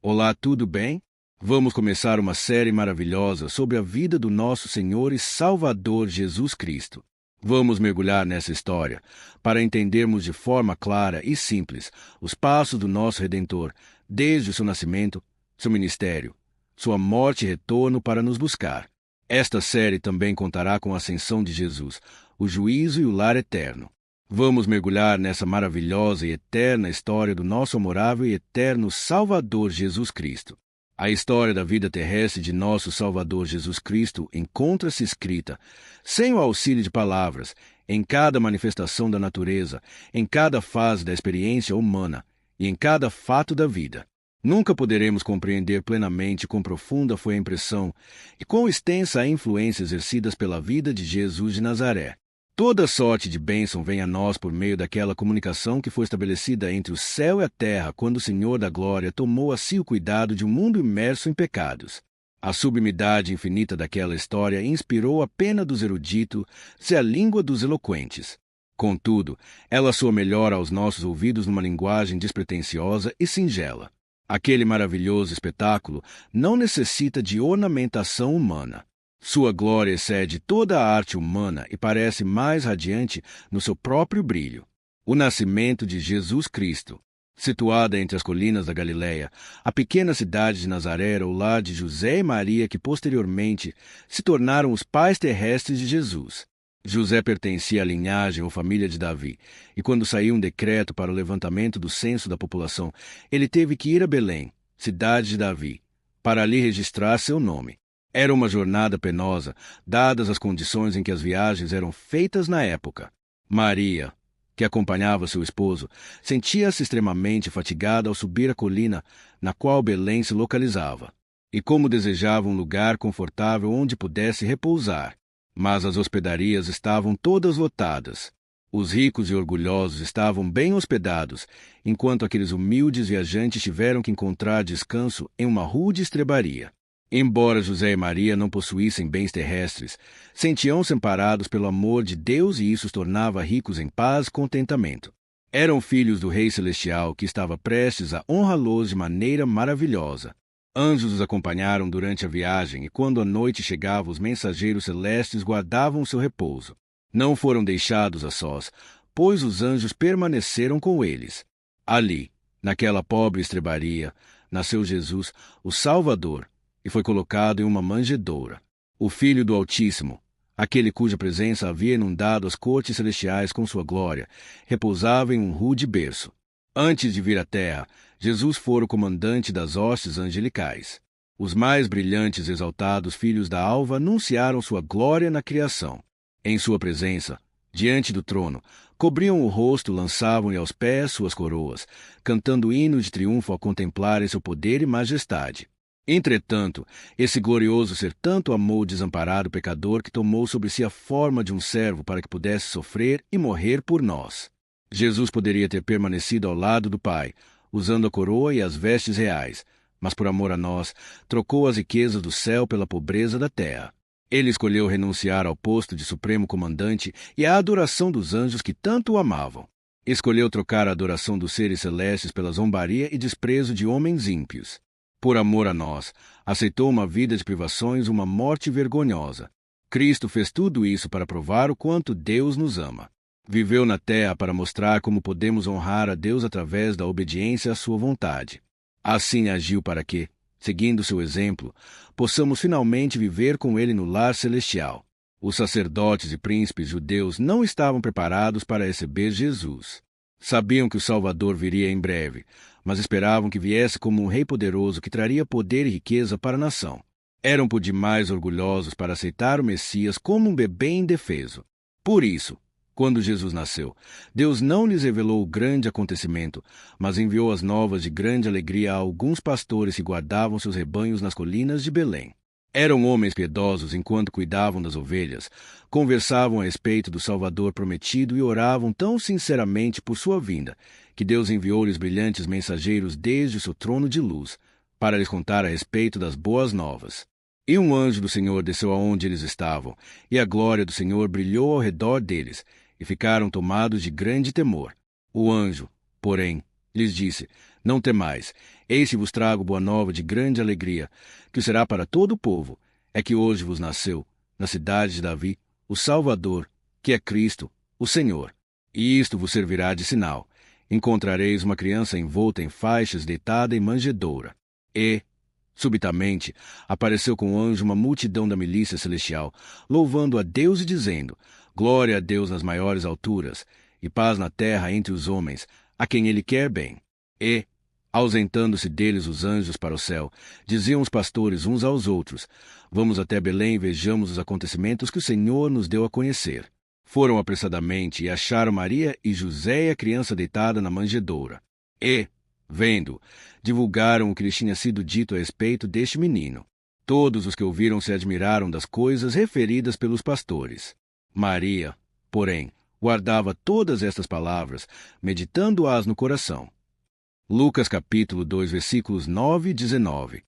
Olá, tudo bem? Vamos começar uma série maravilhosa sobre a vida do nosso Senhor e Salvador Jesus Cristo. Vamos mergulhar nessa história para entendermos de forma clara e simples os passos do nosso Redentor, desde o seu nascimento, seu ministério, sua morte e retorno para nos buscar. Esta série também contará com a ascensão de Jesus, o juízo e o lar eterno. Vamos mergulhar nessa maravilhosa e eterna história do nosso amorável e eterno Salvador Jesus Cristo. A história da vida terrestre de nosso Salvador Jesus Cristo encontra-se escrita, sem o auxílio de palavras, em cada manifestação da natureza, em cada fase da experiência humana e em cada fato da vida. Nunca poderemos compreender plenamente quão profunda foi a impressão e quão extensa a influência exercidas pela vida de Jesus de Nazaré. Toda sorte de bênção vem a nós por meio daquela comunicação que foi estabelecida entre o céu e a terra quando o Senhor da Glória tomou a si o cuidado de um mundo imerso em pecados. A sublimidade infinita daquela história inspirou a pena dos eruditos e a língua dos eloquentes. Contudo, ela soa melhor aos nossos ouvidos numa linguagem despretensiosa e singela. Aquele maravilhoso espetáculo não necessita de ornamentação humana. Sua glória excede toda a arte humana e parece mais radiante no seu próprio brilho. O nascimento de Jesus Cristo. Situada entre as colinas da Galileia, a pequena cidade de Nazaré era o lar de José e Maria que posteriormente se tornaram os pais terrestres de Jesus. José pertencia à linhagem ou família de Davi, e quando saiu um decreto para o levantamento do censo da população, ele teve que ir a Belém, cidade de Davi, para ali registrar seu nome. Era uma jornada penosa, dadas as condições em que as viagens eram feitas na época. Maria, que acompanhava seu esposo, sentia-se extremamente fatigada ao subir a colina na qual Belém se localizava, e como desejava um lugar confortável onde pudesse repousar. Mas as hospedarias estavam todas lotadas. Os ricos e orgulhosos estavam bem hospedados, enquanto aqueles humildes viajantes tiveram que encontrar descanso em uma rude estrebaria. Embora José e Maria não possuíssem bens terrestres, sentiam-se amparados pelo amor de Deus e isso os tornava ricos em paz e contentamento. Eram filhos do Rei Celestial que estava prestes a honrá-los de maneira maravilhosa. Anjos os acompanharam durante a viagem e quando a noite chegava os mensageiros celestes guardavam seu repouso. Não foram deixados a sós, pois os anjos permaneceram com eles. Ali, naquela pobre estrebaria, nasceu Jesus, o Salvador, e foi colocado em uma manjedoura. O Filho do Altíssimo, aquele cuja presença havia inundado as cortes celestiais com sua glória, repousava em um rude berço. Antes de vir à terra, Jesus fora o comandante das hostes angelicais. Os mais brilhantes e exaltados filhos da alva anunciaram sua glória na criação. Em sua presença, diante do trono, cobriam o rosto, lançavam-lhe aos pés suas coroas, cantando hinos de triunfo ao contemplarem seu poder e majestade. Entretanto, esse glorioso ser tanto amou o desamparado pecador que tomou sobre si a forma de um servo para que pudesse sofrer e morrer por nós. Jesus poderia ter permanecido ao lado do Pai, usando a coroa e as vestes reais, mas por amor a nós, trocou as riquezas do céu pela pobreza da terra. Ele escolheu renunciar ao posto de supremo comandante e à adoração dos anjos que tanto o amavam. Escolheu trocar a adoração dos seres celestes pela zombaria e desprezo de homens ímpios. Por amor a nós, aceitou uma vida de privações, uma morte vergonhosa. Cristo fez tudo isso para provar o quanto Deus nos ama. Viveu na terra para mostrar como podemos honrar a Deus através da obediência à sua vontade. Assim agiu para que, seguindo seu exemplo, possamos finalmente viver com ele no lar celestial. Os sacerdotes e príncipes judeus não estavam preparados para receber Jesus. Sabiam que o Salvador viria em breve, mas esperavam que viesse como um rei poderoso que traria poder e riqueza para a nação. Eram por demais orgulhosos para aceitar o Messias como um bebê indefeso. Por isso, quando Jesus nasceu, Deus não lhes revelou o grande acontecimento, mas enviou as novas de grande alegria a alguns pastores que guardavam seus rebanhos nas colinas de Belém. Eram homens piedosos enquanto cuidavam das ovelhas, conversavam a respeito do Salvador prometido e oravam tão sinceramente por sua vinda, que Deus enviou-lhes brilhantes mensageiros desde o seu trono de luz, para lhes contar a respeito das boas novas. E um anjo do Senhor desceu aonde eles estavam, e a glória do Senhor brilhou ao redor deles, e ficaram tomados de grande temor. O anjo, porém, lhes disse: Não temais, eis que vos trago boa nova de grande alegria, que será para todo o povo. É que hoje vos nasceu, na cidade de Davi, o Salvador, que é Cristo, o Senhor. E isto vos servirá de sinal. Encontrareis uma criança envolta em faixas, deitada em manjedoura. E, subitamente, apareceu com o anjo uma multidão da milícia celestial, louvando a Deus e dizendo: Glória a Deus nas maiores alturas, e paz na terra entre os homens, a quem ele quer bem. E, ausentando-se deles os anjos para o céu, diziam os pastores uns aos outros: Vamos até Belém e vejamos os acontecimentos que o Senhor nos deu a conhecer. Foram apressadamente e acharam Maria e José e a criança deitada na manjedoura. E, vendo, divulgaram o que lhes tinha sido dito a respeito deste menino. Todos os que ouviram se admiraram das coisas referidas pelos pastores. Maria, porém, guardava todas estas palavras, meditando-as no coração. Lucas capítulo 2, versículos 9 e 19.